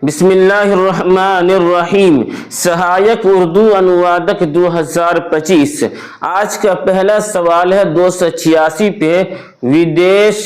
बिस्मिल्लाहिर्रहमानिर्रहीम। सहायक उर्दू अनुवादक 2025। आज का पहला सवाल है 286 पे, विदेश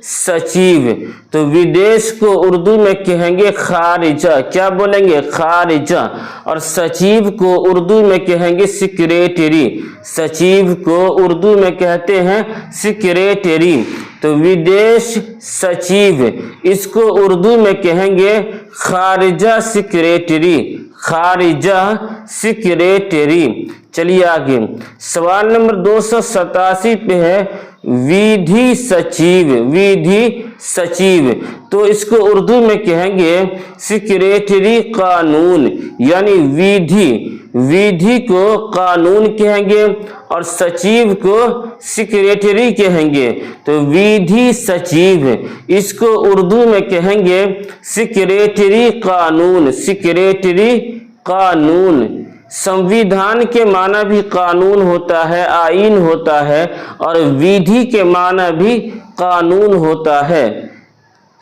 सचिव। तो विदेश को उर्दू में कहेंगे खारिजा, क्या बोलेंगे? खारिजा। और सचिव को उर्दू में कहेंगे सेक्रेटरी, सचिव को उर्दू में कहते हैं सेक्रेटरी। तो विदेश सचिव, इसको उर्दू में कहेंगे खारिजा सेक्रेटरी, खारिजा सेक्रेटरी। चलिए आगे, सवाल नंबर 287 पे है, विधि सचिव, विधि सचिव। तो इसको उर्दू में कहेंगे सेक्रेटरी कानून, यानी विधि, विधि को कानून कहेंगे और सचिव को सेक्रेटरी कहेंगे। तो विधि सचिव, इसको उर्दू में कहेंगे सेक्रेटरी कानून, सेक्रेटरी कानून। संविधान के माना भी कानून होता है, आईन होता है, और विधि के माना भी कानून होता है।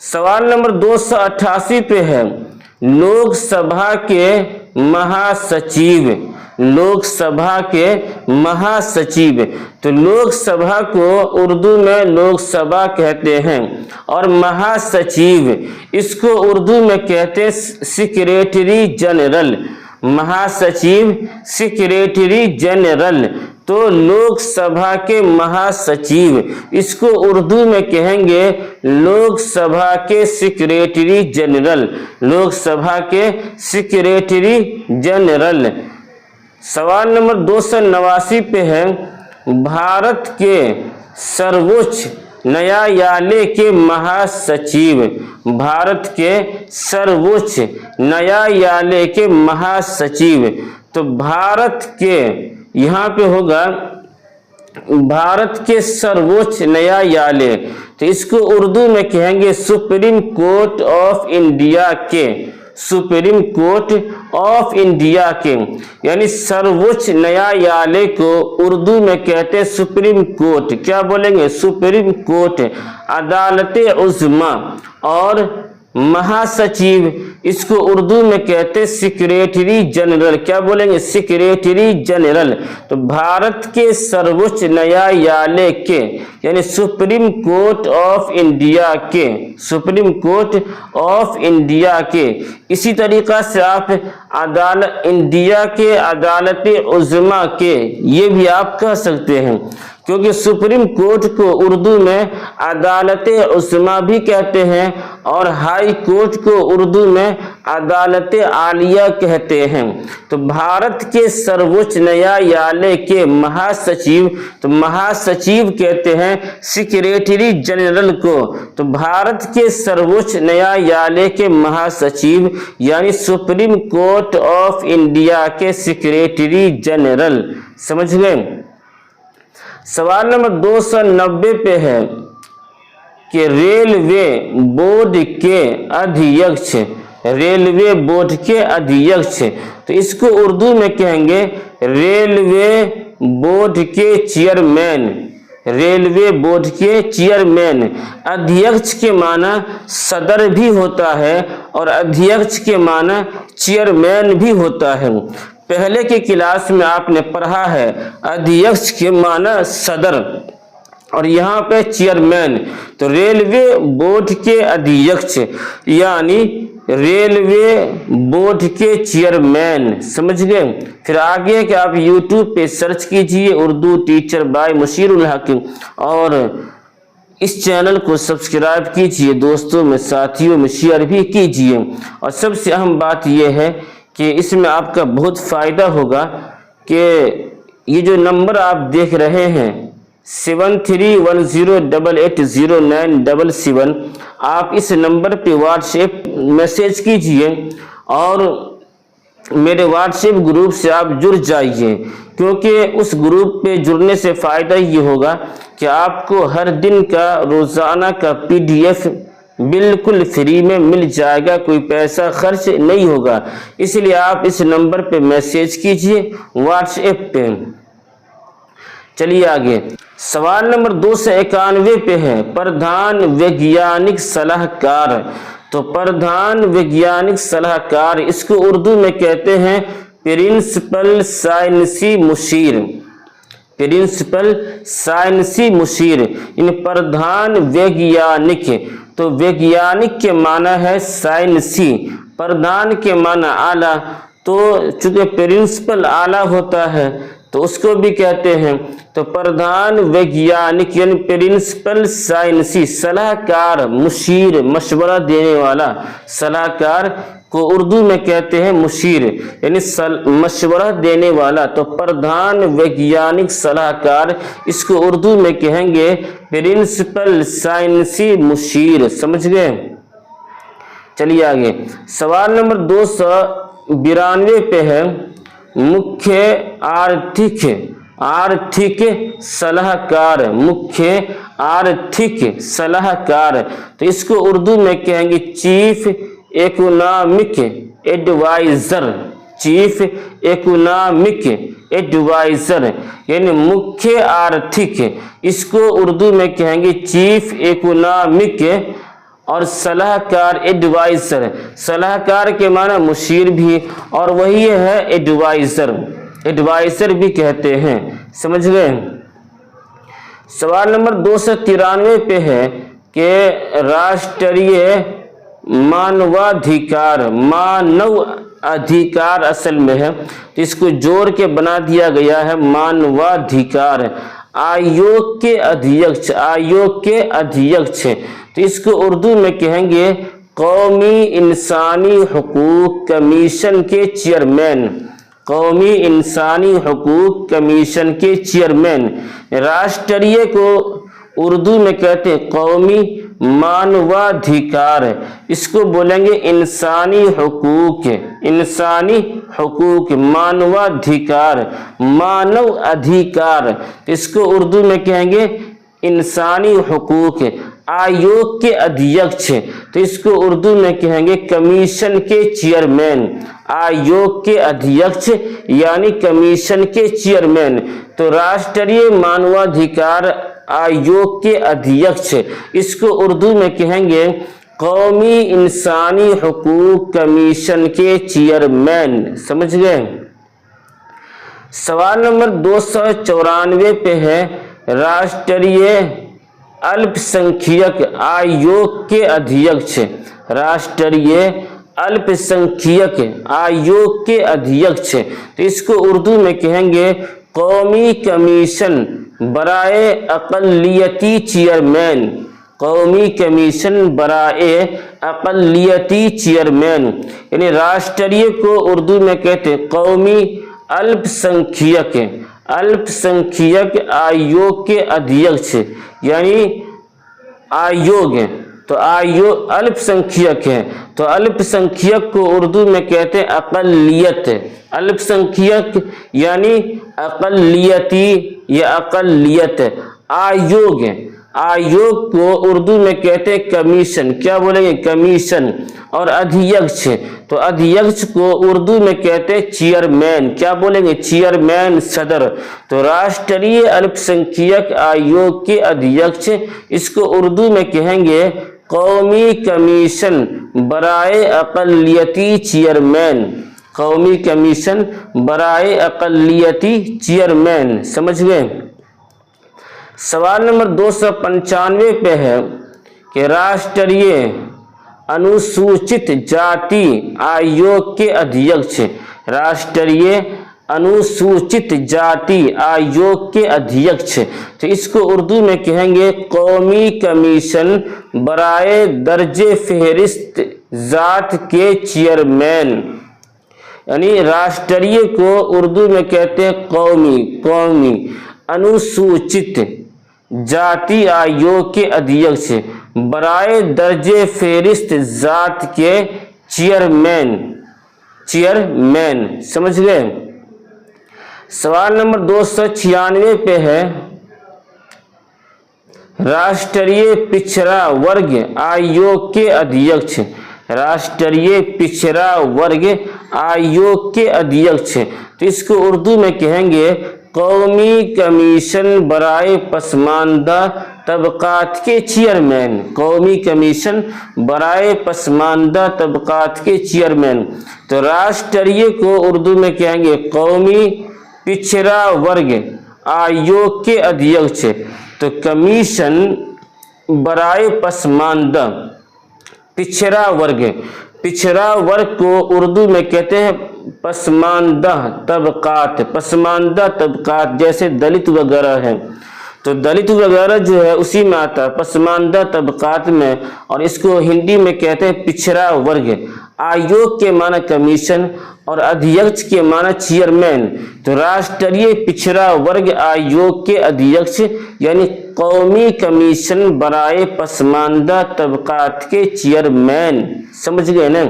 सवाल नंबर 288 पे है, लोकसभा के महासचिव, लोकसभा के महासचिव। तो लोकसभा को उर्दू में लोकसभा कहते हैं और महासचिव, इसको उर्दू में कहते हैं सेक्रेटरी जनरल, महासचिव सेक्रेटरी जनरल। तो लोकसभा के महासचिव, इसको उर्दू में कहेंगे लोकसभा के सेक्रेटरी जनरल, लोकसभा के सेक्रेटरी जनरल। सवाल नंबर 289 पे है, भारत के सर्वोच्च न्यायालय के महासचिव, भारत के सर्वोच्च न्यायालय के महासचिव। तो भारत के, यहाँ पे होगा भारत के सर्वोच्च न्यायालय, तो इसको उर्दू में कहेंगे सुप्रीम कोर्ट ऑफ इंडिया के, सुप्रीम कोर्ट ऑफ इंडिया के, यानी सर्वोच्च न्यायालय को उर्दू में कहते हैं सुप्रीम कोर्ट, क्या बोलेंगे? Supreme court. अदालत उज़्मा और महासचिव, इसको उर्दू में कहते हैं सेक्रेटरी जनरल, क्या बोलेंगे? Secretary general. तो भारत के सर्वोच्च न्यायालय के, यानी सुप्रीम कोर्ट ऑफ इंडिया के, सुप्रीम कोर्ट ऑफ इंडिया के। इसी तरीका से आप अदालत इंडिया के, अदालत उज़्मा के, ये भी आप कह सकते हैं, क्योंकि सुप्रीम कोर्ट को उर्दू में अदालत उज़्मा भी कहते हैं और हाई कोर्ट को उर्दू में अदालत आलिया कहते हैं। तो भारत के सर्वोच्च न्यायालय के महासचिव, तो महासचिव कहते हैं सेक्रेटरी जनरल को। तो भारत के सर्वोच्च न्यायालय के महासचिव, यानी सुप्रीम कोर्ट ऑफ इंडिया के सेक्रेटरी जनरल। समझ गए? सवाल नंबर 290 पे है कि रेलवे बोर्ड के अध्यक्ष, रेलवे बोर्ड के अध्यक्ष। तो इसको उर्दू में कहेंगे रेलवे बोर्ड के चेयरमैन, रेलवे बोर्ड के चेयरमैन। अध्यक्ष के माना सदर भी होता है और अध्यक्ष के माना चेयरमैन भी होता है। पहले की क्लास में आपने पढ़ा है अध्यक्ष के माना सदर और यहाँ पे चेयरमैन। तो रेलवे बोर्ड के अध्यक्ष यानी रेलवे बोर्ड के चेयरमैन। समझ गए? फिर आगे कि आप YouTube पे सर्च कीजिए उर्दू टीचर बाय मुशीरुल हक और इस चैनल को सब्सक्राइब कीजिए, दोस्तों में साथियों में शेयर भी कीजिए। और सबसे अहम बात यह है कि इसमें आपका बहुत फ़ायदा होगा कि ये जो नंबर आप देख रहे हैं 7310880977, आप इस नंबर पे व्हाट्सएप मैसेज कीजिए और मेरे व्हाट्सएप ग्रुप से आप जुड़ जाइए, क्योंकि उस ग्रुप पे जुड़ने से फ़ायदा ये होगा कि आपको हर दिन का रोज़ाना का PDF बिल्कुल फ्री में मिल जाएगा, कोई पैसा खर्च नहीं होगा। इसलिए आप इस नंबर पे मैसेज कीजिए व्हाट्सएप पे। चलिए आगे, सवाल नंबर 291 पे है, प्रधान वैज्ञानिक सलाहकार। तो प्रधान वैज्ञानिक सलाहकार, इसको उर्दू में कहते हैं प्रिंसिपल साइंसी मुशीर। प्रिंसिपल साइंसी मुशीर इन प्रधान वैज्ञानिक, तो वैज्ञानिक के माना है साइंसी, प्रधान के माना आला, तो चूंकि प्रिंसिपल आला होता है तो उसको भी कहते हैं। तो प्रधान वैज्ञानिक यानी प्रिंसिपल साइंसी, सलाहकार, मुशीर मशवरा देने वाला, सलाहकार को उर्दू में कहते हैं मुशीर यानी मशवरा देने वाला। तो प्रधान वैज्ञानिक सलाहकार, इसको उर्दू में कहेंगे प्रिंसिपल साइंसी मुशीर। समझ गए? चलिए आगे, सवाल नंबर 292 पे है, मुख्य आर्थिक सलाहकार, मुख्य आर्थिक सलाहकार, तो इसको उर्दू में कहेंगे chief economic adviser. Chief economic adviser यानी मुख्य आर्थिक, इसको उर्दू में कहेंगे चीफ इकोनॉमिक और सलाहकार एडवाइजर। सलाहकार के माना मुशीर भी और वही है एडवाइजर, एडवाइजर भी कहते हैं। समझ गए? सवाल नंबर 293 पे है कि राष्ट्रीय मानवाधिकार, मानव अधिकार असल में है तो इसको जोड़ के बना दिया गया है मानवाधिकार। आयोग के अध्यक्ष, आयोग के अध्यक्ष, तो इसको उर्दू में कहेंगे कौमी इंसानी हुकूक कमीशन के चेयरमैन। कौमी इंसानी हुकूक कमीशन के चेयरमैन। राष्ट्रीय को उर्दू में कहते हैं कौमी मानवाधिकार, इसको बोलेंगे इंसानी हुकूक, इंसानी हुकूक, मानवाधिकार, मानव अधिकार, इसको उर्दू में कहेंगे इंसानी हुकूक। आयोग के अध्यक्ष, तो इसको उर्दू में कहेंगे कमीशन के चेयरमैन। आयोग के अध्यक्ष यानी कमीशन के चेयरमैन। तो राष्ट्रीय मानवाधिकार आयोग के अध्यक्ष, इसको उर्दू में कहेंगे कौमी इंसानी हुकूक कमीशन के चेयरमैन। समझ गए? सवाल नंबर 294 पे है, राष्ट्रीय अल्पसंख्यक आयोग के अध्यक्ष। राष्ट्रीय अल्पसंख्यक आयोग के अध्यक्ष, तो इसको उर्दू में कहेंगे कौमी कमीशन बराए अक़लियती चेयरमैन। कौमी कमीशन बराए अक़लियती चेयरमैन यानी राष्ट्रीय को उर्दू में कहते हैं कौमी अल्पसंख्यक, अल्पसंख्यक आयोग के अध्यक्ष यानी आयोग, तो आयोग अल्पसंख्यक है तो अल्पसंख्यक को उर्दू में कहते हैं अक़लियत। अल्पसंख्यक यानी अक़लियती या अक़लियत। आयोग, आयोग को उर्दू में कहते हैं कमीशन, क्या बोलेंगे कमीशन। और अध्यक्ष, तो अध्यक्ष को उर्दू में कहते हैं चेयरमैन, क्या बोलेंगे चेयरमैन, सदर। तो राष्ट्रीय अल्पसंख्यक आयोग के अध्यक्ष, इसको उर्दू में कहेंगे कौमी कमीशन बराए अक़लियती चेयरमैन। कौमी कमीशन बराए अक़लियती चेयरमैन। समझ गए? सवाल नंबर 295 पे है कि राष्ट्रीय अनुसूचित जाति आयोग के अध्यक्ष। राष्ट्रीय अनुसूचित जाति आयोग के अध्यक्ष, तो इसको उर्दू में कहेंगे कौमी कमीशन बराए दर्जे फहरिस्त जात के चेयरमैन। यानी राष्ट्रीय को उर्दू में कहते हैं कौमी, कौमी अनुसूचित जाति आयोग के अध्यक्ष बराए दर्जे फेरिस्त जात के चेयरमैन, चेयरमैन। समझ गए? सवाल नंबर 296 पे है, राष्ट्रीय पिछड़ा वर्ग आयोग के अध्यक्ष। राष्ट्रीय पिछड़ा वर्ग आयोग के अध्यक्ष, तो इसको उर्दू में कहेंगे कौमी कमीशन बराए पसमानदा तबकात के चेयरमैन, कौमी कमीशन बराए पसमानदा तबकात के चेयरमैन। तो राष्ट्रीय को उर्दू में कहेंगे कौमी पिछड़ा वर्ग आयोग के अध्यक्ष। तो कमीशन बराए पसमानदा पिछड़ा वर्ग को उर्दू में कहते हैं पसमानदा तबकात। पसमानदा तबकात जैसे दलित वगैरह है, तो दलित वगैरह जो है उसी में आता है पसमानदा तबकात में, और इसको हिंदी में कहते हैं पिछड़ा वर्ग। आयोग के माना कमीशन और अध्यक्ष के माना चेयरमैन। तो राष्ट्रीय पिछड़ा वर्ग आयोग के अध्यक्ष यानी कौमी कमीशन बराए पसमानदा तबकात के चेयरमैन। समझ गए ना,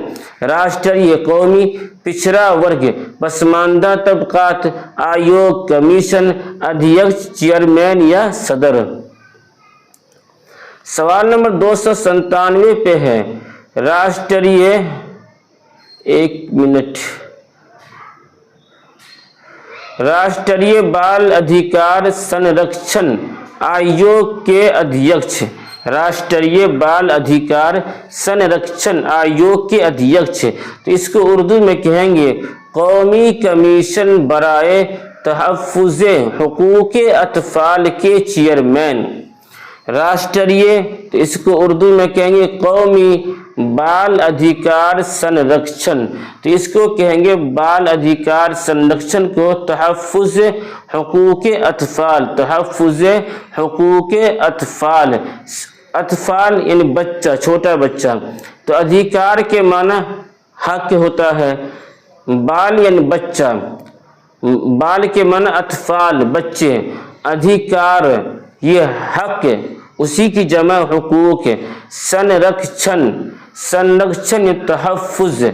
राष्ट्रीय कौमी पिछड़ा वर्ग पसमानदा तबकात आयोग कमीशन अध्यक्ष चेयरमैन या सदर। सवाल नंबर 297 पे है राष्ट्रीय, एक मिनट, राष्ट्रीय बाल अधिकार संरक्षण आयोग के अध्यक्ष। राष्ट्रीय बाल अधिकार संरक्षण आयोग के अध्यक्ष। तो इसको उर्दू में कहेंगे कौमी कमीशन बराए तहफ़्फ़ुज़े हुकूक़े अतफ़ाल के चेयरमैन। राष्ट्रीय, तो इसको उर्दू में कहेंगे कौमी बाल अधिकार संरक्षण। तो इसको कहेंगे बाल अधिकार संरक्षण को तहफ़्फ़ुज़ हुकूक़े अतफ़ाल। तहफ़्फ़ुज़ हुकूक़े अतफ़ाल, अतफ़ाल यानी बच्चा, छोटा बच्चा। तो अधिकार के माना हक होता है, बाल यानी बच्चा, बाल के माना अतफ़ाल बच्चे, अधिकार ये हक, उसी की जमा हुकूक। संरक्षण, संरक्षण तहफ़्फ़ुज़,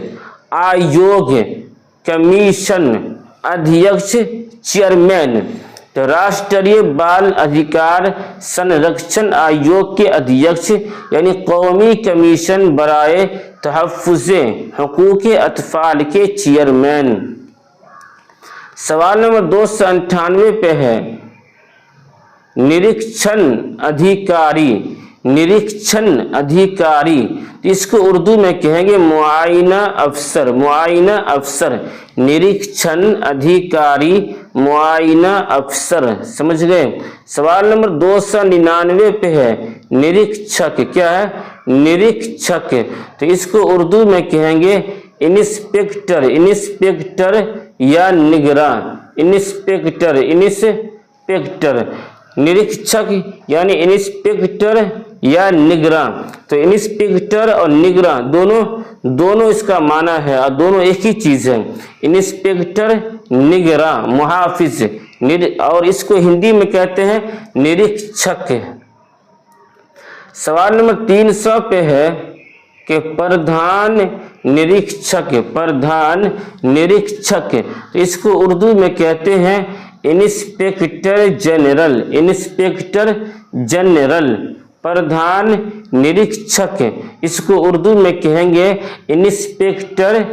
आयोग, कमीशन, अध्यक्ष, चेयरमैन। तो राष्ट्रीय बाल अधिकार संरक्षण आयोग के अध्यक्ष यानी कौमी कमीशन बराए तहफ़्फ़ुज़े हुकूक़े अतफ़ाल के चेयरमैन। सवाल नंबर 298 पे है निरीक्षण अधिकारी। निरीक्षण अधिकारी, इसको उर्दू में कहेंगे मुआयना अफसर। मुआयना अफसर, निरीक्षण अधिकारी, मुआयना अफसर। समझ गए। सवाल नंबर 299 पे है निरीक्षक। क्या है? निरीक्षक। तो इसको उर्दू में कहेंगे इंस्पेक्टर। इंस्पेक्टर या निगरां। इंस्पेक्टर, इंस्पेक्टर, निरीक्षक यानी इंस्पेक्टर या निगरां। तो इंस्पेक्टर और निगरां दोनों इसका माना है और दोनों एक ही चीज है। इंस्पेक्टर, निगरां, मुहाफिज, और इसको हिंदी में कहते हैं निरीक्षक। सवाल नंबर 300 पे है कि प्रधान निरीक्षक। प्रधान निरीक्षक, तो इसको उर्दू में कहते हैं इंस्पेक्टर जनरल। इंस्पेक्टर जनरल, प्रधान निरीक्षक, इसको उर्दू में कहेंगे इंस्पेक्टर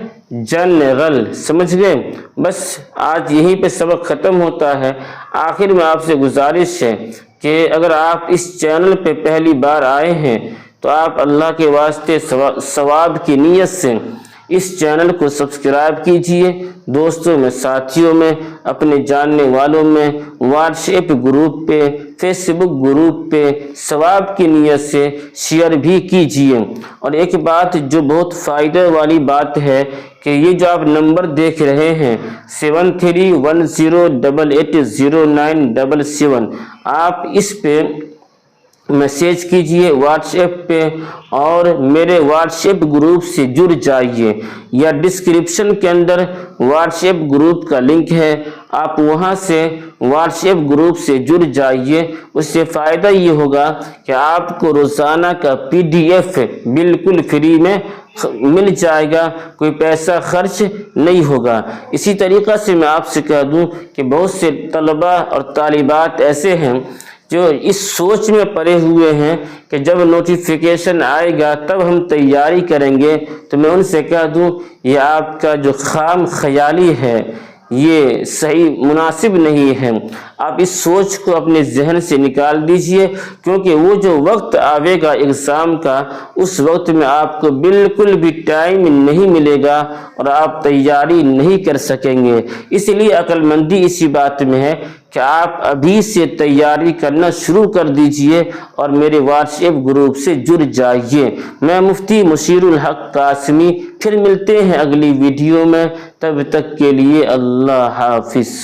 जनरल। समझ गए। बस आज यहीं पे सबक खत्म होता है। आखिर में आपसे गुजारिश है कि अगर आप इस चैनल पे पहली बार आए हैं तो आप अल्लाह के वास्ते सवाब की नीयत से इस चैनल को सब्सक्राइब कीजिए। दोस्तों में, साथियों में, अपने जानने वालों में, व्हाट्सएप ग्रुप पे, फेसबुक ग्रुप पे सवाब की नीयत से शेयर भी कीजिए। और एक बात जो बहुत फ़ायदे वाली बात है कि ये जो आप नंबर देख रहे हैं 7310880977, आप इस पे मैसेज कीजिए व्हाट्सएप पे और मेरे व्हाट्सएप ग्रुप से जुड़ जाइए, या डिस्क्रिप्शन के अंदर व्हाट्सएप ग्रुप का लिंक है, आप वहां से व्हाट्सएप ग्रुप से जुड़ जाइए। उससे फ़ायदा ये होगा कि आपको रोज़ाना का PDF बिल्कुल फ्री में मिल जाएगा, कोई पैसा खर्च नहीं होगा। इसी तरीक़ा से मैं आपसे कह दूं कि बहुत से तलबा और तालिबात ऐसे हैं जो इस सोच में पड़े हुए हैं कि जब नोटिफिकेशन आएगा तब हम तैयारी करेंगे। तो मैं उनसे कह दूं ये आपका जो खाम ख्याली है ये सही मुनासिब नहीं है। आप इस सोच को अपने जहन से निकाल दीजिए, क्योंकि वो जो वक्त आवेगा एग्ज़ाम का, उस वक्त में आपको बिल्कुल भी टाइम नहीं मिलेगा और आप तैयारी नहीं कर सकेंगे। इसलिए अक्लमंदी इसी बात में है कि आप अभी से तैयारी करना शुरू कर दीजिए और मेरे व्हाट्सएप ग्रुप से जुड़ जाइए। मैं मुफ्ती मुशीरुल हक कासमी, फिर मिलते हैं अगली वीडियो में। तब तक के लिए अल्लाह हाफिज़।